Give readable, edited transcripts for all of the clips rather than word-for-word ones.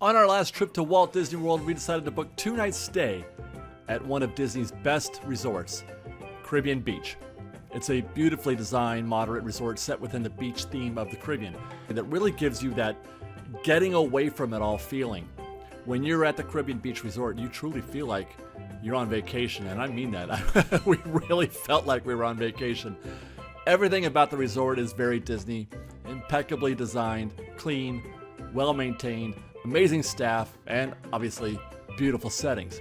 On our last trip to Walt Disney World, we decided to book 2-night stay at one of Disney's best resorts, Caribbean Beach. It's a beautifully designed, moderate resort set within the beach theme of the Caribbean, and that really gives you that getting away from it all feeling. When you're at the Caribbean Beach Resort, you truly feel like you're on vacation, and I mean that. We really felt like we were on vacation. Everything about the resort is very Disney, impeccably designed, clean, well-maintained, amazing staff, and obviously beautiful settings.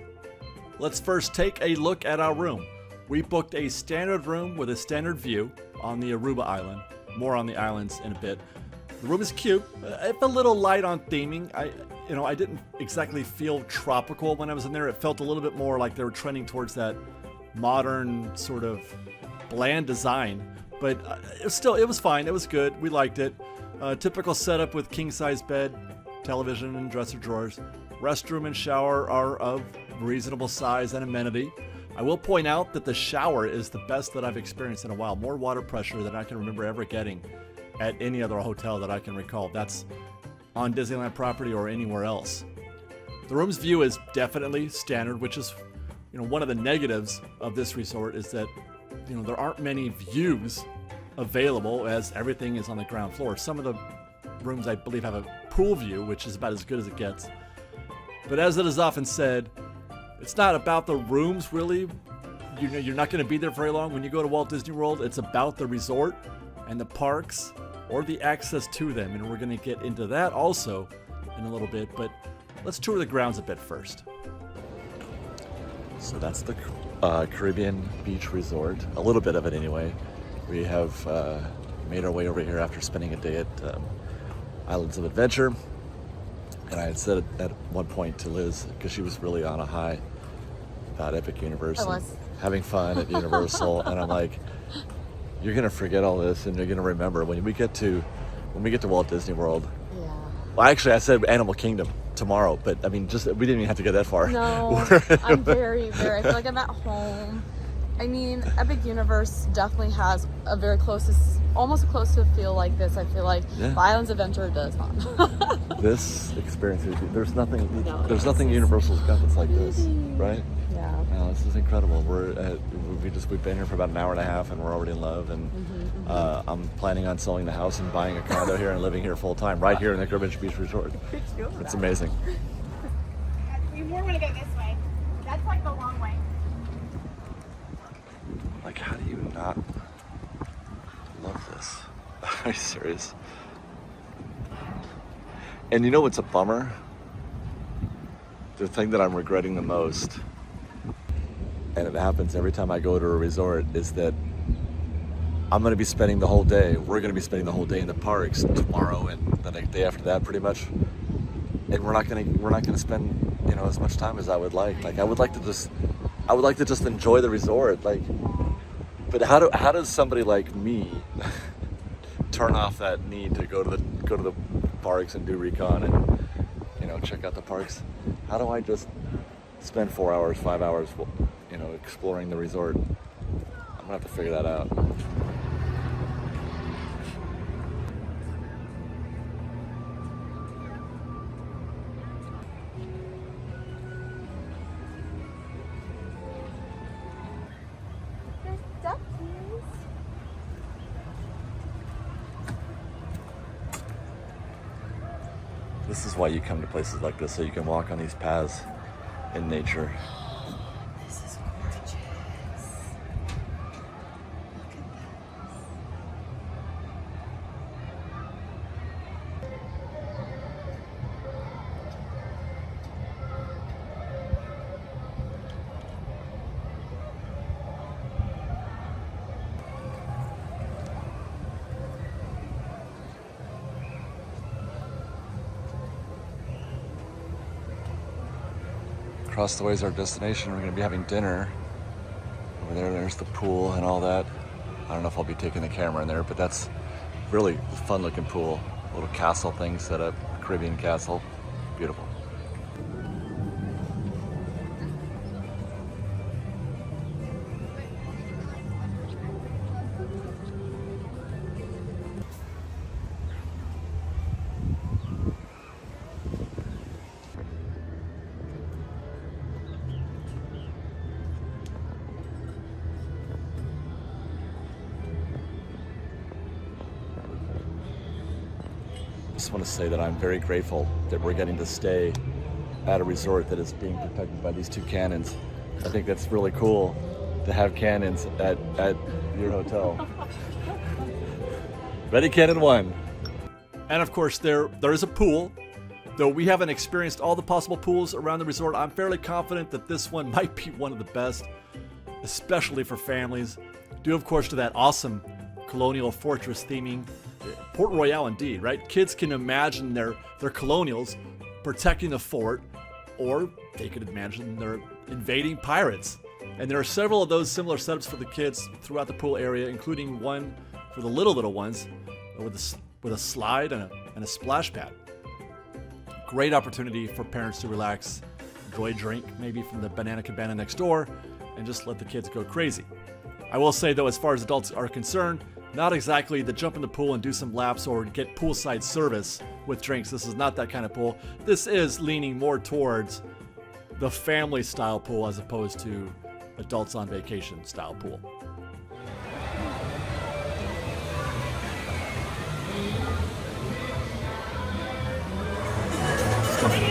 Let's first take a look at our room. We booked a standard room with a standard view on the Aruba Island. More on the islands in a bit. The room is cute. It's a little light on theming. I didn't exactly feel tropical when I was in there. It felt a little bit more like they were trending towards that modern sort of bland design. But it was fine. It was good. We liked it. Typical setup with king-size bed, television, and dresser drawers. Restroom and shower are of reasonable size and amenity. I will point out that the shower is the best that I've experienced in a while. More water pressure than I can remember ever getting at any other hotel that I can recall. That's on Disneyland property or anywhere else. The room's view is definitely standard, which is, one of the negatives of this resort is that, there aren't many views available as everything is on the ground floor. Some of the rooms, I believe, have a pool view, which is about as good as it gets. But as it is often said, it's not about the rooms, really. You're not going to be there very long when you go to Walt Disney World. It's about the resort and the parks or the access to them. And we're going to get into that also in a little bit. But let's tour the grounds a bit first. So that's the Caribbean Beach Resort. A little bit of it anyway. We have made our way over here after spending a day at Islands of Adventure. And I had said at one point to Liz, because she was really on a high about Epic Universe and having fun at Universal, and I'm like, you're gonna forget all this, and you're gonna remember when we get to Walt Disney World. Yeah. Well, actually, I said Animal Kingdom tomorrow, but I mean, we didn't even have to go that far. No, I'm very, very. I feel like I'm at home. I mean, Epic Universe definitely has a very almost close to feel like this. I feel like Islands Adventure does not. This experience, there's nothing Universal's got that's like this, right? Yeah. No, this is incredible. We've been here for about an hour and a half, and we're already in love. And I'm planning on selling the house and buying a condo here and living here full time, right here in the Caribbean Beach Resort. It's amazing. We more want to go this way. That's like the long way. Like, how do you not love this? Are you serious? And you know what's a bummer? The thing that I'm regretting the most, and it happens every time I go to a resort, is that we're going to be spending the whole day in the parks tomorrow and the next day after that, pretty much. And we're not going to spend, as much time as I would like. Like, I would like to just enjoy the resort, But how does somebody like me turn off that need to go to the parks and do recon and check out the parks? How do I just spend 4 hours, 5 hours, exploring the resort? I'm gonna have to figure that out. This is why you come to places like this, so you can walk on these paths in nature. This is gorgeous. Look at this. Across the way is our destination. We're going to be having dinner. Over there's the pool and all that. I don't know if I'll be taking the camera in there, but that's really a fun looking pool. A little castle thing set up, Caribbean castle. Beautiful. just want to say that I'm very grateful that we're getting to stay at a resort that is being protected by these two cannons. I think that's really cool to have cannons at your hotel. Ready, cannon one. And of course, there is a pool. Though we haven't experienced all the possible pools around the resort, I'm fairly confident that this one might be one of the best, especially for families. Due, of course, to that awesome colonial fortress theming. Port Royale indeed, right? Kids can imagine their colonials protecting the fort, or they could imagine they're invading pirates. And there are several of those similar setups for the kids throughout the pool area, including one for the little ones with a slide and a splash pad. Great opportunity for parents to relax, enjoy a drink maybe from the Banana Cabana next door, and just let the kids go crazy. I will say though, as far as adults are concerned, not exactly the jump in the pool and do some laps or get poolside service with drinks. This is not that kind of pool. This is leaning more towards the family style pool as opposed to adults on vacation style pool.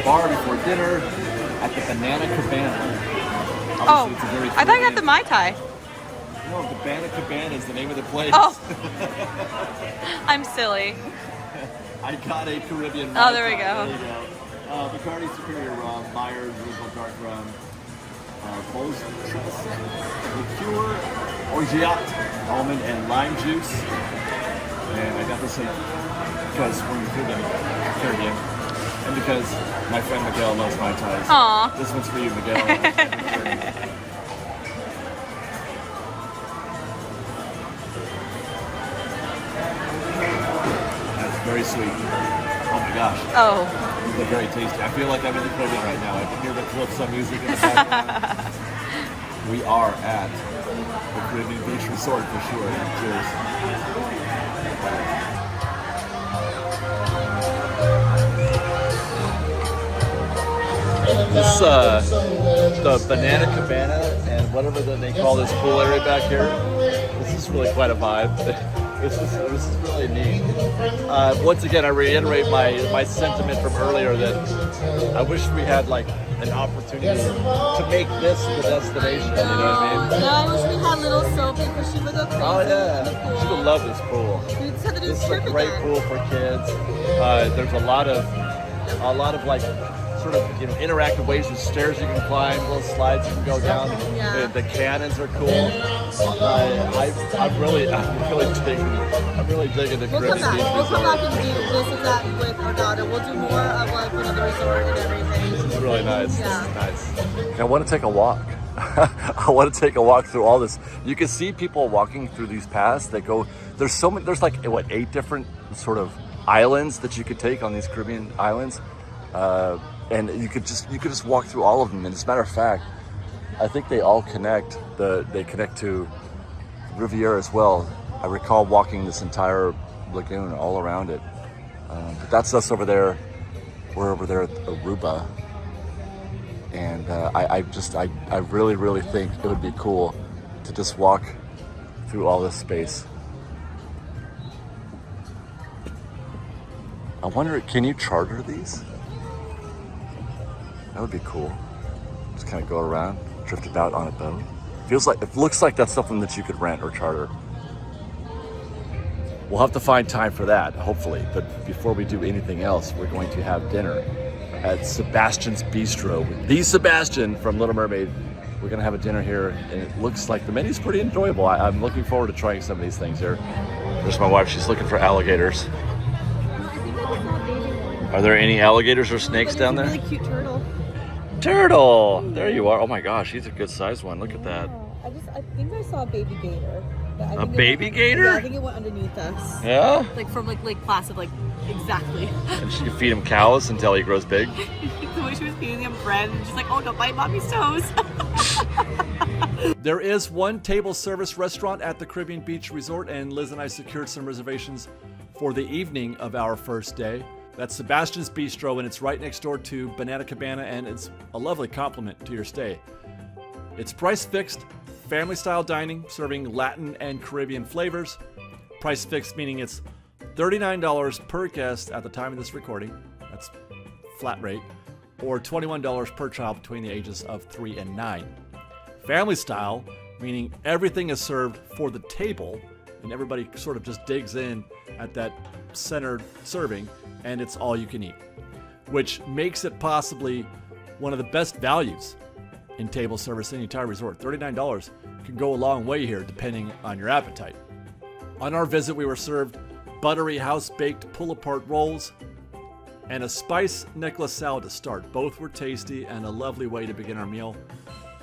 Bar before dinner at the Banana Cabana. Oh, It's a very I thought you got the Mai Tai. No, the Banana Cabana is the name of the place. Oh, I'm silly. I got a Caribbean. Oh, there we go. There you go. Bacardi Superior Rum, Myers Original Dark Rum, Bose Triple Sec, Liqueur, Orgeat, Almond and Lime Juice. And I got this because we're in the Caribbean. And because my friend Miguel loves Mai Tais. Aww. This one's for you, Miguel. That's very sweet. Oh my gosh. Oh. They're very tasty. I feel like I'm in the Caribbean right now. I can hear the calypso music in the background. We are at the Caribbean Beach Resort for sure. Cheers. This the Banana Cabana and whatever they call this pool area back here. This is really quite a vibe. This is really neat. Once again, I reiterate my sentiment from earlier that I wish we had like an opportunity to make this the destination. You know what I mean? Yeah, I wish we had little Sophie because she would go crazy. Oh in the yeah, pool. she would love this pool. We just had to do This is a trip great again. pool for kids. There's a lot of like sort of interactive ways with stairs you can climb, little slides you can go down. Yeah. The cannons are cool. I'm really digging the We'll come Caribbean back. Beach We'll come back Resort. and do this and that with our daughter. We'll do more of like the resort and everything. This is really nice. Yeah. This is nice. I want to take a walk. I want to take a walk through all this. You can see people walking through these paths that go. There's so many. There's like 8 different sort of islands that you could take on these Caribbean islands. And you could just walk through all of them. And as a matter of fact, I think they all connect. They connect to Riviera as well. I recall walking this entire lagoon all around it. But that's us over there. We're over there at Aruba, and I really think it would be cool to just walk through all this space. I wonder, can you charter these? That would be cool. Just kind of go around, drift about on a boat. It looks like that's something that you could rent or charter. We'll have to find time for that, hopefully. But before we do anything else, we're going to have dinner at Sebastian's Bistro. The Sebastian from Little Mermaid. We're gonna have a dinner here, and it looks like the menu's pretty enjoyable. I'm looking forward to trying some of these things here. There's my wife, she's looking for alligators. Are there any alligators or snakes down there? Really cute turtle. Turtle! There you are. Oh my gosh, he's a good sized one. Look at that. I think I saw a baby gator. But I A think baby gator? Yeah, I think it went underneath us. Yeah? Like from like Lake Placid, like exactly. And you feed him cows until he grows big? The way she was feeding him bread, and she's like, "Oh, don't bite mommy's toes." There is one table service restaurant at the Caribbean Beach Resort, and Liz and I secured some reservations for the evening of our first day. That's Sebastian's Bistro, and it's right next door to Banana Cabana, and it's a lovely complement to your stay. It's price fixed, family style dining, serving Latin and Caribbean flavors. Price fixed meaning it's $39 per guest at the time of this recording. That's flat rate. Or $21 per child between the ages of 3 and 9. Family style, meaning everything is served for the table and everybody sort of just digs in at that centered serving, and it's all you can eat, which makes it possibly one of the best values in table service in the entire resort. $39 can go a long way here depending on your appetite. On our visit, we were served buttery house-baked pull-apart rolls and a spice necklace salad to start. Both were tasty and a lovely way to begin our meal.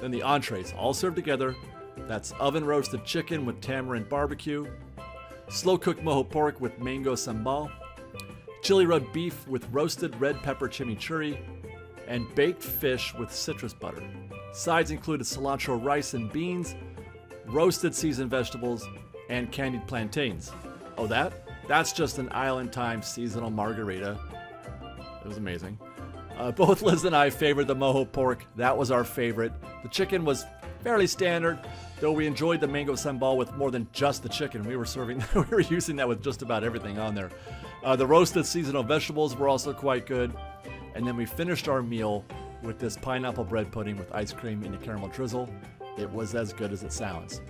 Then the entrees, all served together. That's oven-roasted chicken with tamarind barbecue, slow-cooked mojo pork with mango sambal, chili rub beef with roasted red pepper chimichurri, and baked fish with citrus butter. Sides included cilantro rice and beans, roasted seasoned vegetables, and candied plantains. Oh, that's just an island-time seasonal margarita. It was amazing. Both Liz and I favored the mojo pork. That was our favorite. The chicken was fairly standard, though we enjoyed the mango sambal with more than just the chicken. We were using that with just about everything on there. The roasted seasonal vegetables were also quite good. And then we finished our meal with this pineapple bread pudding with ice cream and a caramel drizzle. It was as good as it sounds.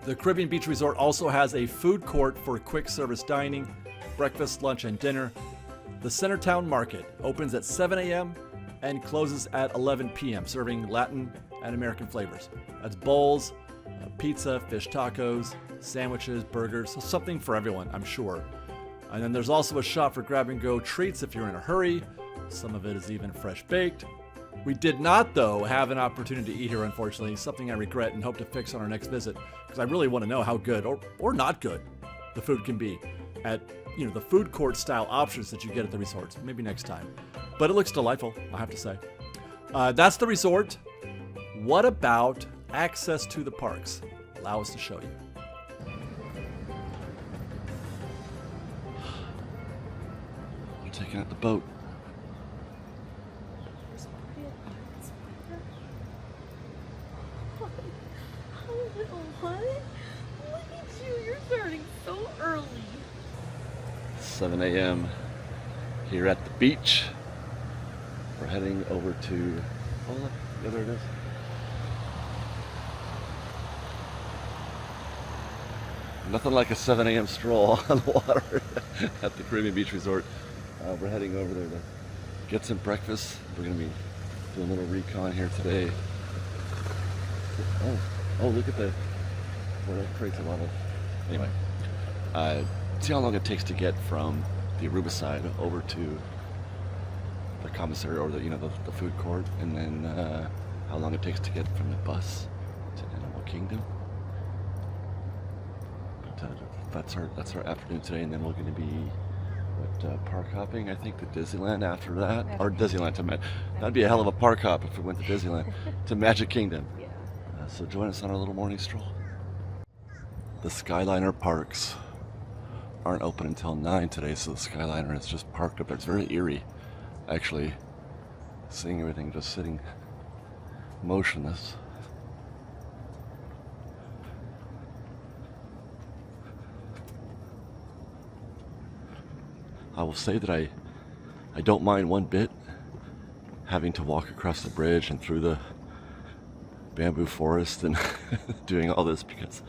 The Caribbean Beach Resort also has a food court for quick service dining, breakfast, lunch, and dinner. The Centertown Market opens at 7 a.m. and closes at 11 p.m., serving Latin and American flavors. That's bowls, pizza, fish tacos, sandwiches, burgers, so something for everyone, I'm sure. And then there's also a shop for grab-and-go treats if you're in a hurry. Some of it is even fresh baked. We did not, though, have an opportunity to eat here, unfortunately, something I regret and hope to fix on our next visit, because I really want to know how good or not good the food can be at the food court style options that you get at the resorts. Maybe next time. But it looks delightful, I have to say. That's the resort. What about access to the parks? Allow us to show you. We're taking out the boat. What? Look at you, you're starting so early. 7 a.m. here at the beach. We're heading over to, yeah, there it is. Nothing like a 7 a.m. stroll on the water at the Caribbean Beach Resort. We're heading over there to get some breakfast. We're going to be doing a little recon here today. Oh, look at that. Well, that creates a lot of... Anyway, see how long it takes to get from the Aruba side over to the commissary or the food court, and then how long it takes to get from the bus to Animal Kingdom. But that's our afternoon today, and then we're going to be park hopping, I think, to Disneyland after that, or Disneyland to that'd be a hell of a park hop if we went to Disneyland to Magic Kingdom. Yeah. So join us on our little morning stroll. The Skyliner parks aren't open until 9 today, so the Skyliner is just parked up there. It's very eerie, actually, seeing everything just sitting motionless. I will say that I don't mind one bit having to walk across the bridge and through the bamboo forest and doing all this, because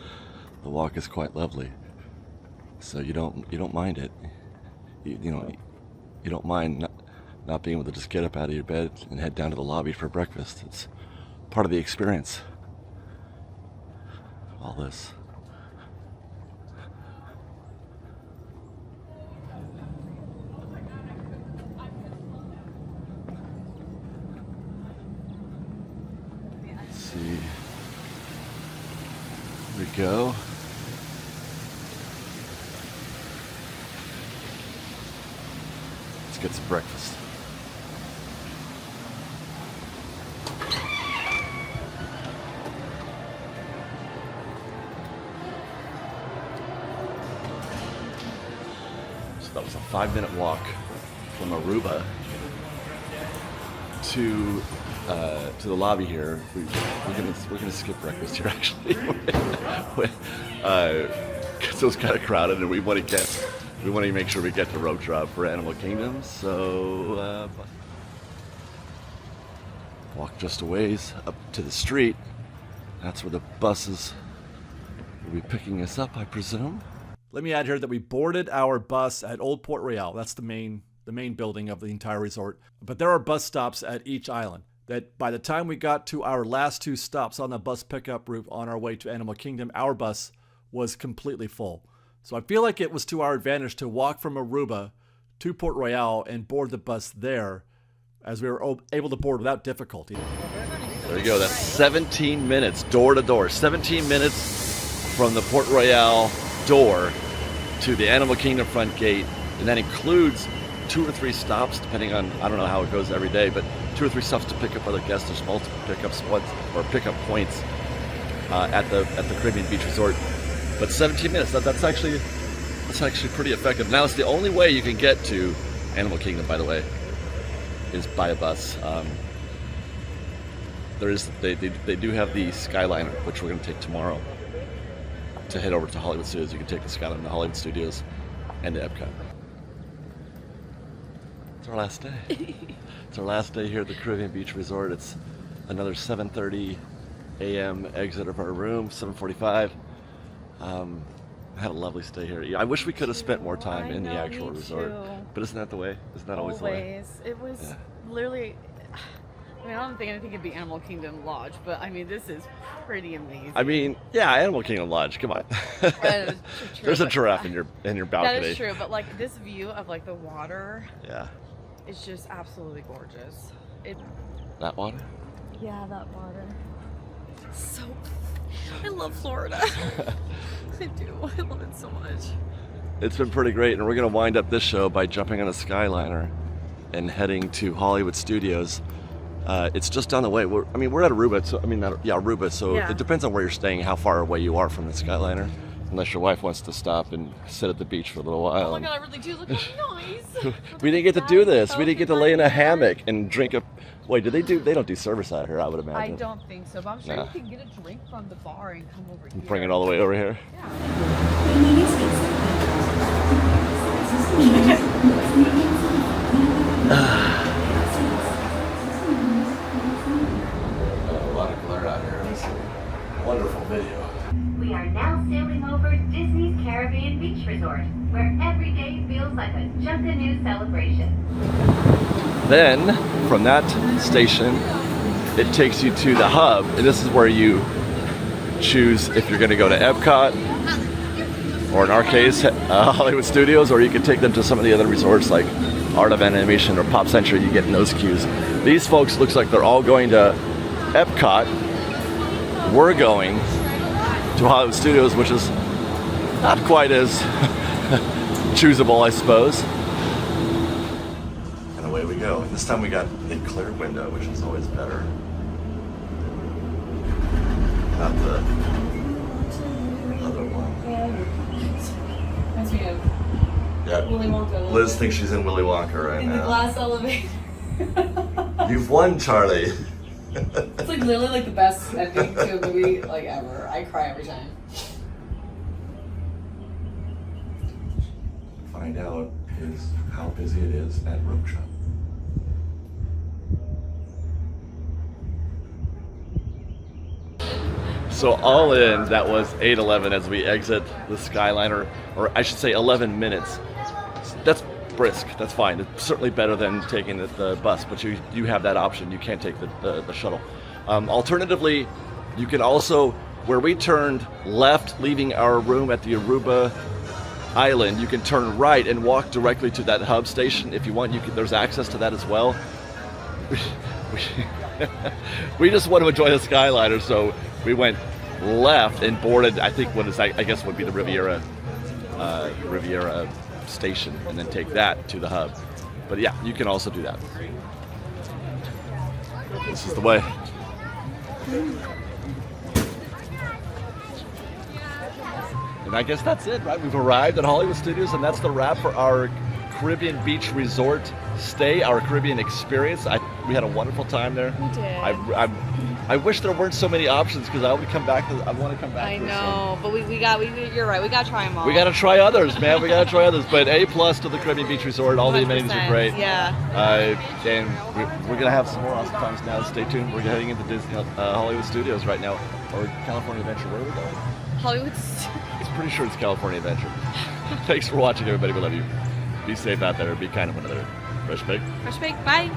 the walk is quite lovely. So you don't mind it. You don't mind not being able to just get up out of your bed and head down to the lobby for breakfast. It's part of the experience. All this. See, here we go. Let's get some breakfast. So that was a 5-minute walk from Aruba to the lobby here. We're gonna skip breakfast here, actually, because it was kind of crowded, and we want to get We want to make sure we get the rope drop for Animal Kingdom, so walk just a ways up to the street. That's where the buses will be picking us up, I presume. Let me add here that we boarded our bus at Old Port Royale. That's the main building of the entire resort. But there are bus stops at each island. That by the time we got to our last 2 stops on the bus pickup route on our way to Animal Kingdom, our bus was completely full. So I feel like it was to our advantage to walk from Aruba to Port Royale and board the bus there, as we were able to board without difficulty. There you go, that's 17 minutes door to door. 17 minutes from the Port Royale door to the Animal Kingdom front gate, and that includes 2 or 3 stops, depending on, I don't know how it goes every day, but 2 or 3 stops to pick up other guests. There's multiple pickup spots or pickup points at the Caribbean Beach Resort. But 17 minutes, that's actually pretty effective. Now it's the only way you can get to Animal Kingdom, by the way, is by a bus. They do have the Skyliner, which we're going to take tomorrow to head over to Hollywood Studios. You can take the Skyliner to Hollywood Studios and to Epcot. It's our last day. It's our last day here at the Caribbean Beach Resort. It's another 7:30 a.m. exit of our room, 7:45. I had a lovely stay here. I wish we could have spent more time in the actual resort. But isn't that the way? Isn't that always the way? It was literally... I mean, I don't think anything could be Animal Kingdom Lodge, but I mean, this is pretty amazing. I mean, yeah, Animal Kingdom Lodge. Come on. There's a giraffe in your balcony. That is true, but like this view of like the water. Yeah. It's just absolutely gorgeous. That water? Yeah, that water. So, I love Florida. I do. I love it so much. It's been pretty great, and we're gonna wind up this show by jumping on a Skyliner and heading to Hollywood Studios. It's just down the way. We're at Aruba, so Aruba. So yeah. It depends on where you're staying, how far away you are from the Skyliner. Unless your wife wants to stop and sit at the beach for a little while. Oh my god, I really do look how nice. We didn't get to do this. We didn't get to lay in a hammock and drink a. Wait, they don't do service out here, I would imagine. I don't think so, but I'm sure you can get a drink from the bar and come over here. Bring it all the way over here. A lot of glare out here. This is a wonderful video. We are now sailing over Disney's Caribbean Beach Resort, where every day feels like a Junkanoo celebration. Then, from that station, it takes you to the hub, and this is where you choose if you're going to go to Epcot, or in our case, Hollywood Studios, or you can take them to some of the other resorts like Art of Animation or Pop Century. You get in those queues. These folks looks like they're all going to Epcot. We're going to Hollywood Studios, which is not quite as choosable, I suppose. And away we go. This time we got a clear window, which is always better. Not the other one. Yeah. Liz thinks she's in Willy Wonka right now. In the glass elevator. You've won, Charlie. It's like literally like the best ending to a movie like ever. I cry every time. Find out is how busy it is at Rope Shop. So all in, that was 8:11 as we exit the Skyliner, or I should say 11 minutes. That's brisk, that's fine. It's certainly better than taking the bus, but you have that option. You can't take the shuttle. Alternatively, you can also, where we turned left, leaving our room at the Aruba Island, you can turn right and walk directly to that hub station if you want. There's access to that as well. We just want to enjoy the Skyliner, so we went left and boarded, I think I guess would be the Riviera station, and then take that to the hub. But yeah, you can also do that. This is the way. And I guess that's it, right? We've arrived at Hollywood Studios, and that's the wrap for our Caribbean Beach Resort stay, our Caribbean experience. We had a wonderful time there. We did. I wish there weren't so many options because I would come back. I want to come back. I to this know, but you're right. We got to try them all. We got to try others, man. We got to try others. But A+ to the Caribbean Beach Resort. All the amenities are great. Yeah. And we're gonna have some more awesome times now. Stay tuned. We're heading into Disney Hollywood Studios right now, or California Adventure. Where are we going? Hollywood. I'm pretty sure it's California Adventure. Thanks for watching, everybody. We love you. Be safe out there. Be kind to one another. Fresh Bake. Fresh Bake. Bye.